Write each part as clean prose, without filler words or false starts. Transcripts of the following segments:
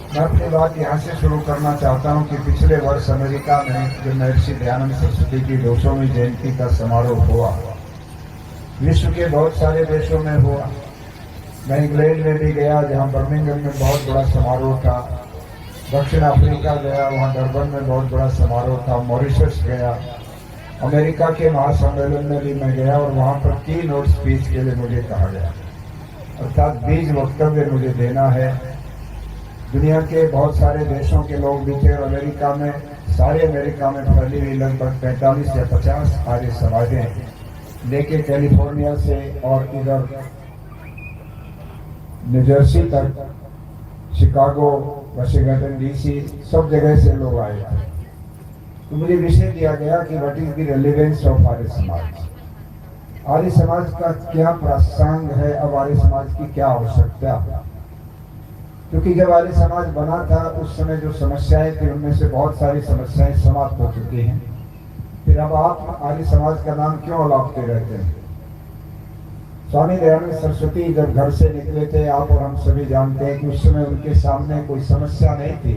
मैं अपनी बात यहाँ से शुरू करना चाहता हूँ कि पिछले वर्ष अमेरिका में जो महर्षि दयानंद सरस्वती की 200वीं जयंती का समारोह हुआ, विश्व के बहुत सारे देशों में हुआ। मैं इंग्लैंड में भी गया जहाँ बर्मिंघम में बहुत बड़ा समारोह था, दक्षिण अफ्रीका गया, वहाँ डरबन में बहुत बड़ा समारोह था, मॉरिशस गया, अमेरिका के महासम्मेलन में भी मैं गया और वहाँ पर कीनोट स्पीच के लिए मुझे कहा गया, अर्थात बीज वक्तव्य मुझे देना है। दुनिया के बहुत सारे देशों के लोग भी थे और अमेरिका में, सारे अमेरिका में फैली हुई लगभग 45 या 50 आर्य समाजें लेके कैलिफोर्निया से और इधर न्यूजर्सी तक, शिकागो, वाशिंगटन डीसी, सब जगह से लोग आए थे। तो मुझे विषय दिया गया कि what is the relevance of Arya Samaj, Arya समाज का क्या प्रासंग है, अब आर्य समाज की क्या आवश्यकता। क्योंकि जब आर्य समाज बना था उस समय जो समस्याएं थी उनमें से बहुत सारी समस्याएं समाप्त हो चुकी हैं। फिर अब आप आर्य समाज का नाम क्यों अलापते रहते हैं। स्वामी दयानंद सरस्वती जब घर से निकले थे, आप और हम सभी जानते हैं कि उस समय उनके सामने कोई समस्या नहीं थी,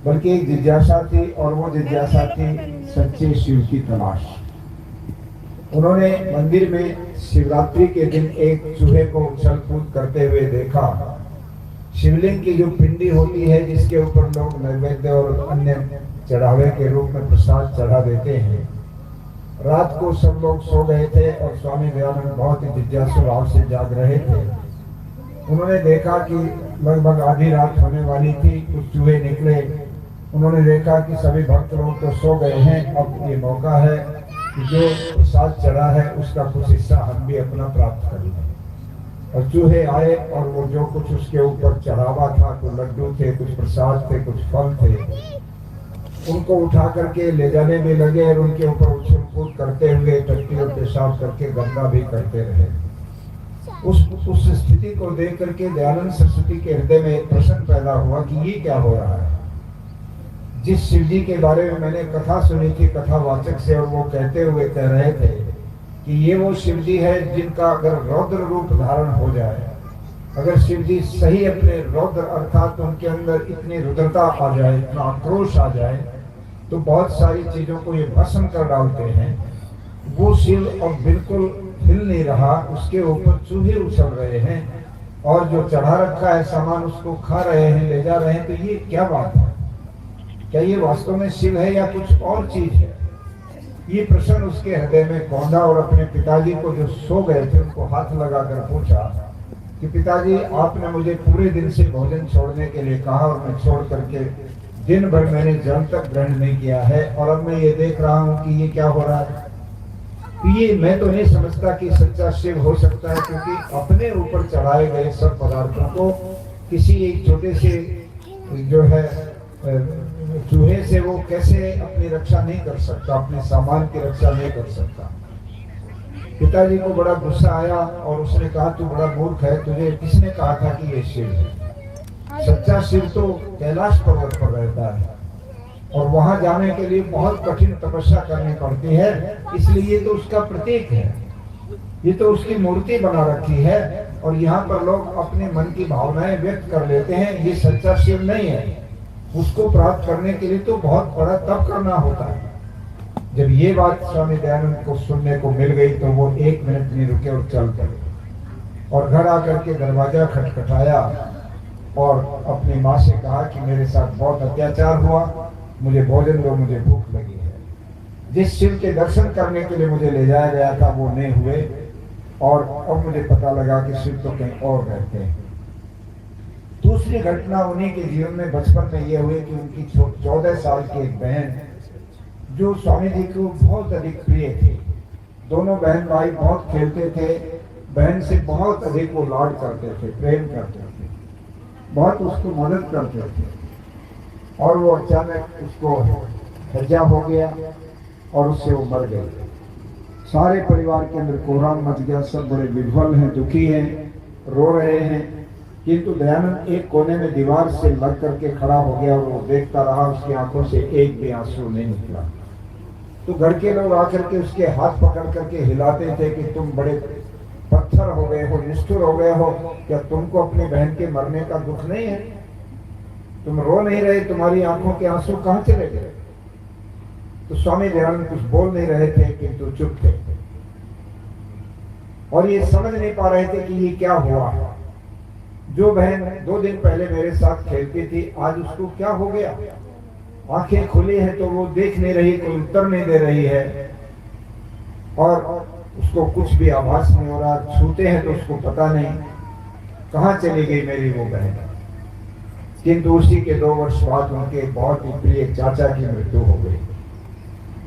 बल्कि एक जिज्ञासा थी, और वो जिज्ञासा थी सच्चे शिव की तलाश। उन्होंने मंदिर में शिवरात्रि के दिन एक चूहे को उछल कूद करते हुए देखा। शिवलिंग की जो पिंडी होती है जिसके ऊपर लोग नैवेद्य और अन्य चढ़ावे के रूप में प्रसाद चढ़ा देते हैं, रात को सब लोग सो गए थे और स्वामी दयानंद बहुत ही जिज्ञासु भाव से जाग रहे थे। उन्होंने देखा कि लगभग आधी रात होने वाली थी, कुछ चूहे निकले। उन्होंने देखा कि सभी भक्त लोग तो सो गए हैं, अब ये मौका है कि जो प्रसाद चढ़ा है उसका कुछ हिस्सा हम भी अपना प्राप्त कर लें। और चूहे आए और वो जो कुछ उसके ऊपर चढ़ावा था, कुछ लड्डू थे, कुछ प्रसाद थे, कुछ फल थे, उनको उठा करके ले जाने में लगे और उनके ऊपर उछल कूद करते हुए टट्टी और पेशाब करके गंदा भी करते रहे। उस स्थिति को देख करके दयानंद सरस्वती के हृदय में एक प्रश्न पैदा हुआ कि ये क्या हो रहा है। जिस शिव जी के बारे में मैंने कथा सुनी थी कथावाचक से, और वो कहते हुए कह रहे थे कि ये वो शिव जी है जिनका अगर रौद्र रूप धारण हो जाए, अगर शिव जी सही अपने रौद्र अर्थात उनके अंदर इतनी रुद्रता आ जाए, इतना आक्रोश आ जाए, तो बहुत सारी चीजों को ये भस्म कर डालते हैं। वो शिव अब बिल्कुल हिल नहीं रहा, उसके ऊपर चूहे उछल रहे हैं और जो चढ़ा रखा है सामान उसको खा रहे हैं, ले जा रहे हैं। तो ये क्या बात है, क्या ये वास्तव में शिव है या कुछ और चीज है। ये प्रश्न उसके हृदय में कौंधा और अपने पिताजी को जो सो गए थे उनको हाथ लगाकर पूछा कि पिताजी आपने मुझे पूरे दिन से भोजन छोड़ने के लिए कहा और मैं छोड़ करके दिन भर मैंने जल तक ग्रहण नहीं किया है, और अब मैं ये देख रहा हूँ कि ये क्या हो रहा है। ये मैं तो नहीं समझता कि सच्चा शिव हो सकता है, क्योंकि अपने ऊपर चढ़ाए गए सब पदार्थों को किसी एक छोटे से जो है चूहे से वो कैसे अपनी रक्षा नहीं कर सकता, अपने सामान की रक्षा नहीं कर सकता। पिताजी को बड़ा गुस्सा आया और उसने कहा तू बड़ा मूर्ख है, तुझे किसने कहा था कि ये शिव है। सच्चा शिव तो कैलाश पर्वत पर रहता है और वहां जाने के लिए बहुत कठिन तपस्या करनी पड़ती है, इसलिए ये तो उसका प्रतीक है, ये तो उसकी मूर्ति बना रखी है और यहाँ पर लोग अपने मन की भावनाएं व्यक्त कर लेते हैं। ये सच्चा शिव नहीं है, उसको प्राप्त करने के लिए तो बहुत बड़ा तप करना होता है। जब ये बात स्वामी दयानंद को सुनने को मिल गई तो वो एक मिनट नहीं रुके और चल पड़े और घर आकर के दरवाजा खटखटाया और अपनी माँ से कहा कि मेरे साथ बहुत अत्याचार हुआ, मुझे भोजन दो, मुझे भूख लगी है। जिस शिव के दर्शन करने के लिए मुझे ले जाया गया था वो नहीं हुए और अब मुझे पता लगा कि शिव तो कहीं और रहते हैं। दूसरी घटना उन्हीं के जीवन में बचपन में ये हुई कि उनकी 14 साल की एक बहन जो स्वामी जी को बहुत अधिक प्रिय थी, दोनों बहन भाई बहुत खेलते थे, बहन से बहुत अधिक वो लाड करते थे, प्रेम करते थे, बहुत उसको मदद करते थे, और वो अचानक उसको हत्या हो गया और उससे वो मर गई। सारे परिवार के अंदर कोहराम मच गया, सब बड़े विह्वल हैं, दुखी हैं, रो रहे हैं। किंतु दयानंद एक कोने में दीवार से लग करके खड़ा हो गया और वो देखता रहा, उसकी आंखों से एक भी आंसू नहीं निकला। तो घर के लोग आकर के उसके हाथ पकड़ करके हिलाते थे कि तुम बड़े पत्थर हो गए हो, निष्ठुर हो गए हो, क्या तुमको अपनी बहन के मरने का दुख नहीं है। तुम रो नहीं रहे, तुम्हारी आंखों के आंसू कहां चले गए? तो स्वामी दयानंद कुछ बोल नहीं रहे थे, किंतु चुप थे और ये समझ नहीं पा रहे थे कि ये क्या हुआ। जो बहन 2 दिन पहले मेरे साथ खेलती थी, आज उसको क्या हो गया? आंखें खुली है तो वो देख नहीं रही, कोई उत्तर नहीं दे रही है और उसको कुछ भी आभास नहीं हो रहा। छूते हैं तो उसको पता नहीं कहां चली गई मेरी वो बहन। किंतु उसी के 2 वर्ष बाद उनके बहुत ही प्रिय चाचा की मृत्यु हो गई।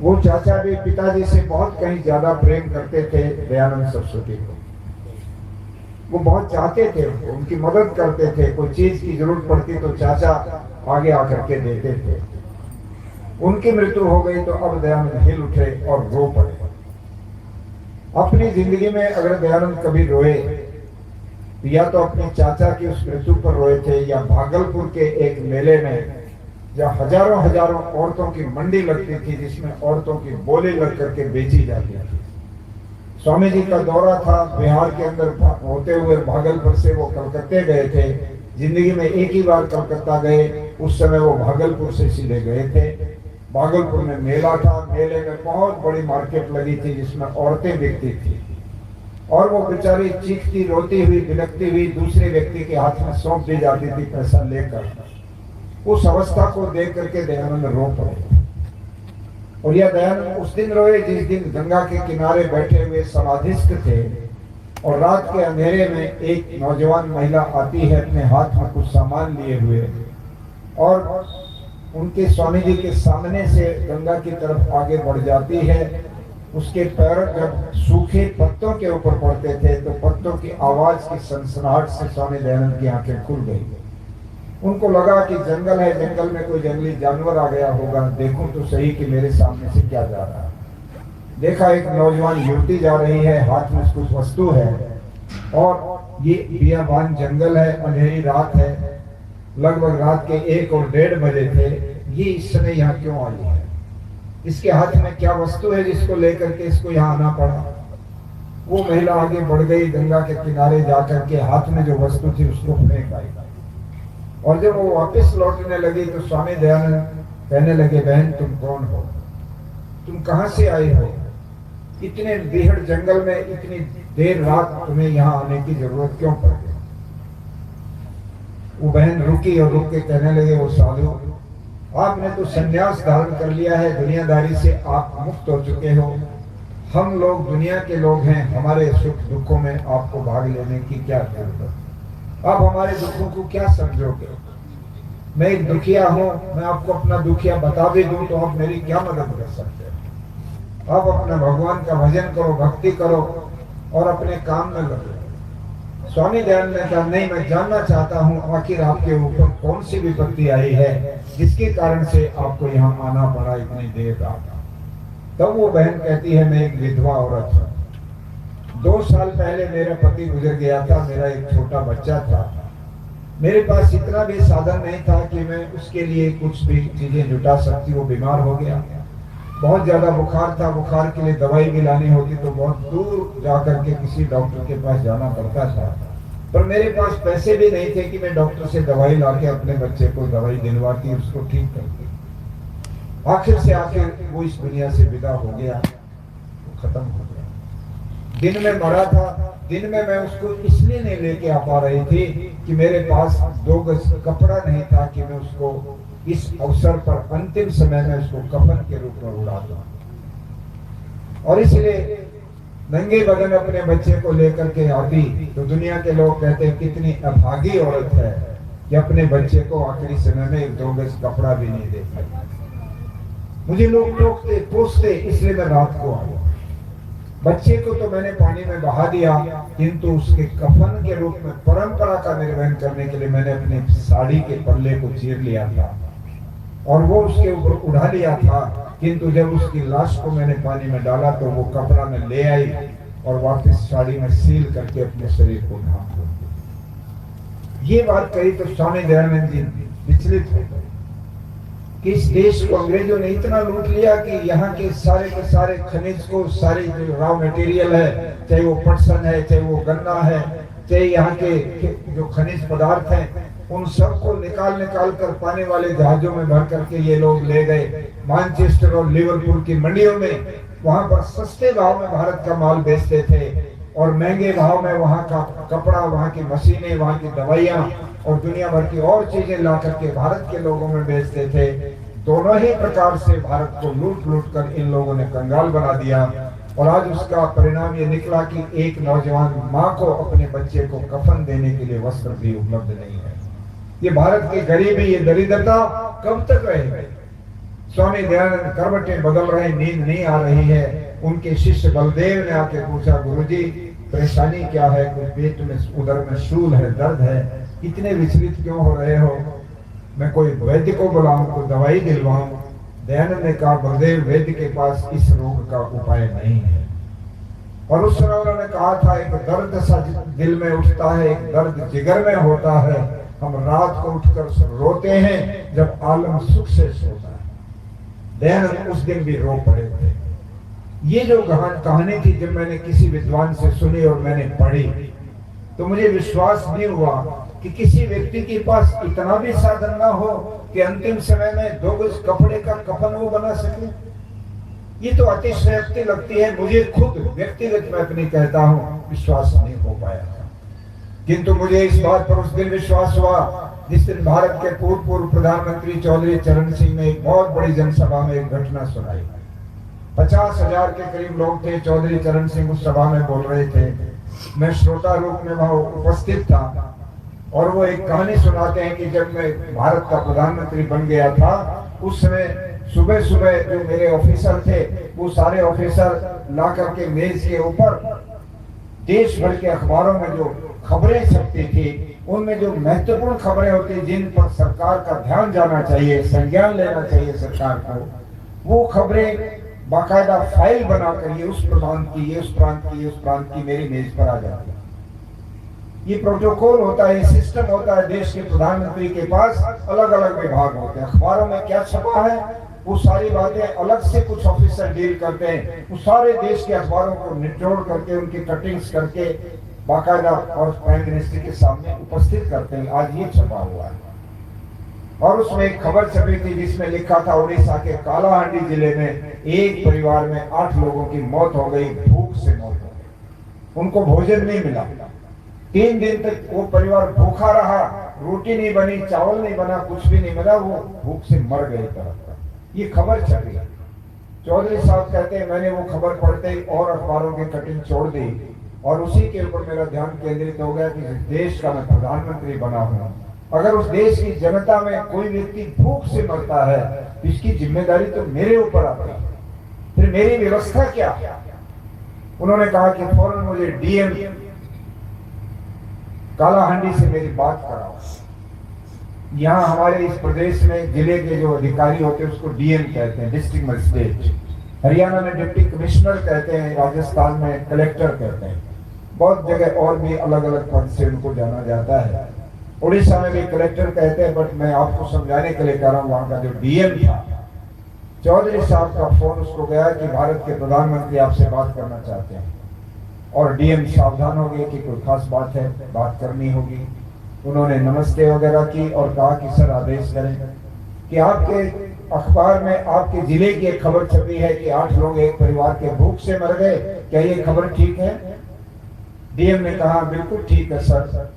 वो चाचा भी पिताजी से बहुत कहीं ज्यादा प्रेम करते थे दयानंद सरस्वती को। वो बहुत चाहते थे उनकी मदद करते थे, कोई चीज की जरूरत पड़ती तो चाचा आगे आकर के देते थे। उनकी मृत्यु हो गई तो अब दयानंद हिल उठे और रो पड़े। अपनी जिंदगी में अगर दयानंद कभी रोए या तो अपने चाचा की उस मृत्यु पर रोए थे, या भागलपुर के एक मेले में जहाँ हजारों हजारों औरतों की मंडी लगती थी, जिसमें औरतों की बोली लग करके बेची जाती थी। स्वामी जी का दौरा था, बिहार के अंदर होते हुए भागलपुर से वो कलकत्ते गए थे। जिंदगी में एक ही बार कलकत्ता गए, उस समय वो भागलपुर से सीधे गए थे। भागलपुर में मेला था, मेले में बहुत बड़ी मार्केट लगी थी जिसमें औरतें बिकती थी और वो बेचारी चीखती रोती हुई बिलखती हुई दूसरे व्यक्ति के हाथ में सौंप दी जाती थी पैसा लेकर। उस अवस्था को देख करके दयानंद रो पड़े। और यह दयानंद उस दिन रोए जिस दिन गंगा के किनारे बैठे हुए समाधिस्थ थे और रात के अंधेरे में एक नौजवान महिला आती है अपने हाथ में कुछ सामान लिए हुए और उनके स्वामी जी के सामने से गंगा की तरफ आगे बढ़ जाती है। उसके पैर जब सूखे पत्तों के ऊपर पड़ते थे तो पत्तों की आवाज की सनसनाहट से स्वामी दयानंद की आंखें खुल गई। उनको लगा कि जंगल है, जंगल में कोई जंगली जानवर आ गया होगा, देखूं तो सही कि मेरे सामने से क्या जा रहा है। देखा एक नौजवान युवती जा रही है, हाथ में कुछ वस्तु है और ये बियाबान जंगल है, अंधेरी रात है, लगभग रात के 1 और 1:30 बजे थे। ये इस समय यहाँ क्यों आई है? इसके हाथ में क्या वस्तु है जिसको लेकर के इसको यहाँ आना पड़ा? वो महिला आगे बढ़ गई, गंगा के किनारे जाकर के हाथ में जो वस्तु थी उसको फेंक आई और जब वो वापस लौटने लगी तो स्वामी दयानंद कहने लगे, बहन तुम कौन हो? तुम कहां से आई हो? इतने बीहड़ जंगल में इतनी देर रात तुम्हें यहाँ आने की जरूरत क्यों पड़ गई? वो बहन रुकी और रुक के कहने लगे, वो साधु आपने तो संन्यास धारण कर लिया है, दुनियादारी से आप मुक्त हो चुके हो। हम लोग दुनिया के लोग हैं, हमारे सुख दुखों में आपको भाग लेने की क्या जरूरत? आप हमारे दुखों को क्या समझोगे? मैं एक दुखिया हूं, मैं आपको अपना दुखिया बता भी दूं तो आप मेरी क्या मदद कर सकते हो? आप अपना भगवान का भजन करो, भक्ति करो और अपने काम में लगो। स्वामी दयानंद ने कहा, नहीं, मैं जानना चाहता हूं आखिर आपके ऊपर कौन सी विपत्ति आई है जिसके कारण से आपको यहाँ आना पड़ा इतनी देर रात। तब वो बहन कहती है, मैं एक विधवा औरत हूँ। 2 साल पहले मेरा पति गुजर गया था, मेरा एक छोटा बच्चा था। मेरे पास इतना भी साधन नहीं था कि मैं उसके लिए कुछ भी चीजें जुटा सकती। वो बीमार हो गया, बहुत ज्यादा बुखार था, बुखार के लिए दवाई भी लानी होती तो बहुत दूर जाकर के किसी डॉक्टर के पास जाना पड़ता था। पर मेरे पास पैसे भी नहीं थे कि मैं डॉक्टर से दवाई लाके अपने बच्चे को दवाई दिलवाती, उसको ठीक करती। आखिर से आखिर वो इस दुनिया से विदा हो गया, वो खत्म हो गया। दिन में मरा था, दिन में मैं उसको इसलिए नहीं लेके आ पा रही थी कि मेरे पास 2 गज कपड़ा नहीं था कि मैं उसको इस अवसर पर अंतिम समय में उसको कफन के रूप में उड़ा दूं। और इसलिए नंगे बदन अपने बच्चे को लेकर के आती तो दुनिया के लोग कहते हैं कितनी अभागी औरत है कि अपने बच्चे को आखिरी समय में 2 गज कपड़ा भी नहीं दे पाई। मुझे लोग टोकते पोसते, इसलिए मैं रात को आया। बच्चे को तो मैंने पानी में बहा दिया, किंतु उसके कफन के रूप में परंपरा का निर्वहन करने के लिए मैंने अपनी साड़ी के पल्ले को चीर लिया था और वो उसके ऊपर उड़ा लिया था। किंतु जब उसकी लाश को मैंने पानी में डाला तो वो कपड़ा में ले आई और वापस साड़ी में सील करके अपने शरीर को ढांक दिया। ये बात कही तो स्वामी दयानंद जी विचलित हो गए कि इस देश को अंग्रेजों ने इतना लूट लिया कि यहाँ के सारे खनिज को, सारे जो रॉ मटेरियल है, चाहे वो पटसन है, चाहे वो गन्ना है, चाहे यहाँ के जो खनिज पदार्थ हैं, उन सबको निकाल निकाल कर पानी वाले जहाजों में भर करके ये लोग ले गए मैनचेस्टर और लिवरपूल की मंडियों में। वहां पर सस्ते भाव में भारत का माल बेचते थे और महंगे भाव में वहां का कपड़ा, वहां की मशीनें, वहां की दवाइयां और दुनिया भर की और चीजें ला करके भारत के लोगों में बेचते थे। दोनों ही प्रकार से भारत को लूट लूट कर इन लोगों ने कंगाल बना दिया और आज उसका परिणाम ये निकला कि एक नौजवान माँ को अपने बच्चे को कफन देने के लिए वस्त्र भी उपलब्ध नहीं है। ये भारत की गरीबी, ये दरिद्रता कब तक रहेगी? स्वामी दयानंद करवटें बदल रहे, नींद नहीं आ रही है। उनके शिष्य बलदेव ने आके पूछा, गुरुजी परेशानी क्या है? कोई पेट में, उदर में शूल है, दर्द है, इतने विचलित क्यों हो रहे हो? मैं कोई वैद्य को बुलाऊं, कोई दवाई दिलवाऊं? दयानंद ने कहा, बलदेव वैद्य के पास इस रोग का उपाय नहीं है। और उस समय उन्होंने कहा था, एक दर्द सा दिल में उठता है, एक दर्द जिगर में होता है। हम रात को उठकर रोते हैं जब आलम सुख से सोता है। दयानंद उस दिन भी रो पड़े थे। ये जो कहानी थी, जब मैंने किसी विद्वान से सुनी और मैंने पढ़ी तो मुझे विश्वास नहीं हुआ कि किसी व्यक्ति के पास इतना भी साधन ना हो कि अंतिम समय में 2 गज कपड़े का कफन वो बना सके। ये तो अतिशयोक्ति लगती है। मुझे खुद व्यक्तिगत मैं अपनी कहता हूँ, विश्वास नहीं हो पाया। किंतु मुझे इस बात पर उस दिन विश्वास हुआ जिस दिन भारत के पूर्व प्रधानमंत्री चौधरी चरण सिंह ने एक बहुत बड़ी जनसभा में एक घटना सुनाई। 50,000 के करीब लोग थे। चौधरी चरण सिंह उस सभा में बोल रहे थे। मैं श्रोता रूप में वहां उपस्थित था और वो एक कहानी सुनाते हैं कि जब मैं भारत का प्रधानमंत्री बन गया था, उस समय सुबह सुबह जो मेरे ऑफिसर थे वो सारे ऑफिसर ला करके मेज के ऊपर देश भर के अखबारों में जो खबरें छपती थी, उनमें जो महत्वपूर्ण खबरें होती, जिन पर सरकार का ध्यान जाना चाहिए, संज्ञान लेना चाहिए सरकार को, वो खबरें बाकायदा फाइल बनाकर ये उस प्रांत की, ये उस प्रांत की, ये उस प्रांत की मेरी मेज पर आ जाती है। ये प्रोटोकॉल होता है, ये सिस्टम होता है। देश के प्रधानमंत्री के पास अलग अलग विभाग होते हैं। अखबारों में क्या छपा है वो सारी बातें अलग से कुछ ऑफिसर डील करते हैं। वो सारे देश के अखबारों को निचोड़ करके, उनकी कटिंग्स करके बाकायदा और प्राइम मिनिस्टर के सामने उपस्थित करते हैं। आज ये छपा हुआ है। और उसमें एक खबर छपी थी जिसमें लिखा था, उड़ीसा के कालाहांडी जिले में एक परिवार में 8 लोगों की मौत हो गई, भूख से मौत हो गई। उनको भोजन नहीं मिला। 3 दिन तक वो परिवार भूखा रहा, रोटी नहीं बनी, चावल नहीं बना, कुछ भी नहीं मिला, वो भूख से मर गए तरफ। ये खबर छपी। चौधरी साहब कहते हैं, मैंने वो खबर पढ़ते ही और अखबारों की कटिंग छोड़ दी और उसी के ऊपर मेरा ध्यान केंद्रित हो गया कि देश का मैं प्रधानमंत्री बना हूं। अगर उस देश की जनता में कोई व्यक्ति भूख से मरता है तो इसकी जिम्मेदारी तो मेरे ऊपर आती है। फिर मेरी व्यवस्था क्या? उन्होंने कहा कि फौरन मुझे डीएम कालाहांडी से मेरी बात कराओ। यहाँ हमारे इस प्रदेश में जिले के जो अधिकारी होते हैं उसको डीएम कहते हैं, डिस्ट्रिक्ट मजिस्ट्रेट। हरियाणा में डिप्टी कमिश्नर कहते हैं, राजस्थान में कलेक्टर कहते हैं। बहुत जगह और भी अलग अलग पद से उनको जाना जाता है। उड़ीसा में भी कलेक्टर कहते हैं, बट मैं आपको समझाने के लिए कह रहा हूँ, वहां का जो डीएम था, चौधरी साहब का फोन उसको गया कि भारत के प्रधानमंत्री आपसे बात करना चाहते हैं। और डीएम सावधान हो गए कि कोई खास बात है, बात करनी होगी। उन्होंने नमस्ते वगैरह की और कहा कि सर आदेश करें कि आपके अखबार में आपके जिले की एक खबर छपी है कि 8 लोग एक परिवार के भूख से मर गए, क्या ये खबर ठीक है? डीएम ने कहा बिल्कुल ठीक है सर,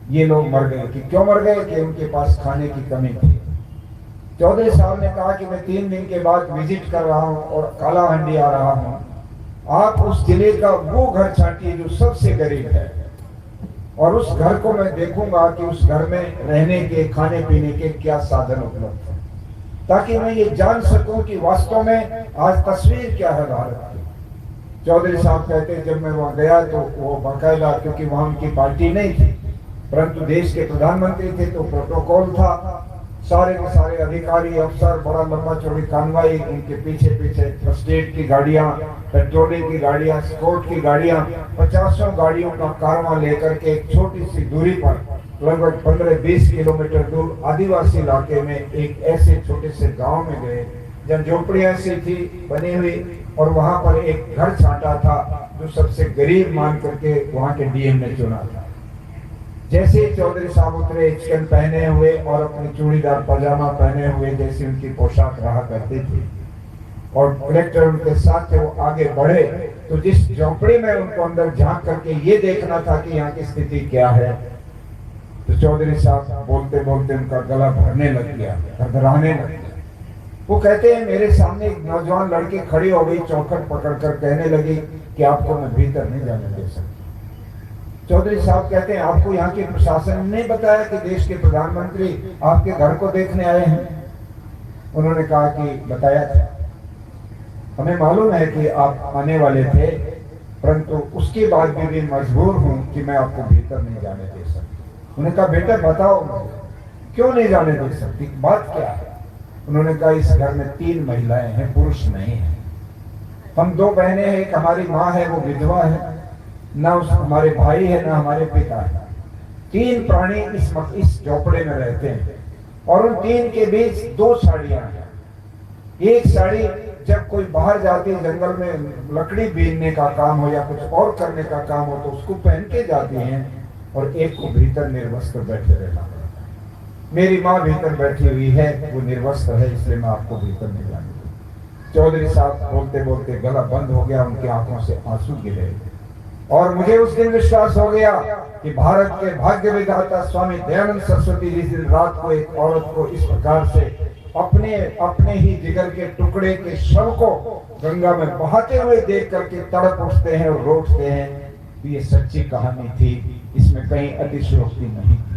ये लोग मर गए। कि क्यों मर गए? कि उनके पास खाने की कमी थी। चौधरी साहब ने कहा कि मैं 3 दिन के बाद विजिट कर रहा हूँ और कालाहांडी आ रहा हूँ। आप उस जिले का वो घर छांटिए जो सबसे गरीब है और उस घर को मैं देखूंगा कि उस घर में रहने के, खाने पीने के क्या साधन उपलब्ध है, ताकि मैं ये जान सकूं कि वास्तव में आज तस्वीर क्या है भारत की। चौधरी साहब कहते हैं, जब मैं वहां गया तो वो बाकायदा, क्योंकि वहां उनकी पार्टी नहीं थी परंतु देश के प्रधानमंत्री थे तो प्रोटोकॉल था। सारे के सारे अधिकारी, अफसर, बड़ा लंबा चौड़ी कानवाई, उनके पीछे पीछे फर्स्ट एड की गाड़ियां, पेट्रोलिंग की गाड़ियां, स्कॉट की गाड़ियां, 50 गाड़ियों का कारवां लेकर के एक छोटी सी दूरी पर लगभग 15-20 किलोमीटर दूर आदिवासी इलाके में एक ऐसे छोटे से गांव में गए जब झोपड़ियां सी थी बनी हुई और वहां पर एक घर छांटा था जो सबसे गरीब मान करके वहां के डीएम ने चुना था। जैसे ही चौधरी साहब उतरे, चिकन पहने हुए और अपनी चूड़ीदार पजामा पहने हुए जैसी उनकी पोशाक रहा करती थी, और कलेक्टर उनके साथ थे, वो आगे बढ़े तो जिस झोंपड़ी में उनको अंदर झांक करके ये देखना था कि यहाँ की स्थिति क्या है, तो चौधरी साहब बोलते बोलते उनका गला भरने लग गया, घबराने लग गया। वो कहते हैं मेरे सामने एक नौजवान लड़की खड़ी हो गई, चौखट पकड़कर कहने लगी कि आपको मैं भीतर नहीं जाने दे सकती। चौधरी साहब कहते हैं आपको यहाँ के प्रशासन ने बताया कि देश के प्रधानमंत्री आपके घर को देखने आए हैं? उन्होंने कहा कि बताया था, हमें मालूम है कि आप आने वाले थे, परंतु उसके बाद भी मजबूर हूं कि मैं आपको भीतर नहीं जाने दे सकती। उन्होंने कहा बेटा बताओ क्यों नहीं जाने दे सकती, बात क्या है? उन्होंने कहा इस घर में 3 महिलाएं हैं, पुरुष नहीं है। हम 2 बहनें हैं, एक हमारी माँ है वो विधवा है, ना हमारे भाई है ना हमारे पिता है। 3 प्राणी इस झोपड़े में रहते हैं और उन 3 के बीच 2 साड़ियां हैं। एक साड़ी जब कोई बाहर जाती है, जंगल में लकड़ी बीनने का काम हो या कुछ और करने का काम हो तो उसको पहन के जाती हैं, और एक को भीतर निर्वस्त्र बैठे रहना पड़ता है। मेरी माँ भीतर बैठी हुई है, वो निर्वस्त्र है, इसलिए मैं आपको भीतर नहीं जाने दूंगा। चौधरी साहब बोलते बोलते गला बंद हो गया, उनकी आंखों से आंसू गिरे, और मुझे उस दिन विश्वास हो गया कि भारत के भाग्य विधाता स्वामी दयानंद सरस्वती जी जिस रात को एक औरत को इस प्रकार से अपने ही जिगर के टुकड़े के शव को गंगा में बहाते हुए देख करके तड़प उठते हैं और रो उठते हैं, ये सच्ची कहानी थी, इसमें कहीं अतिशयोक्ति नहीं थी।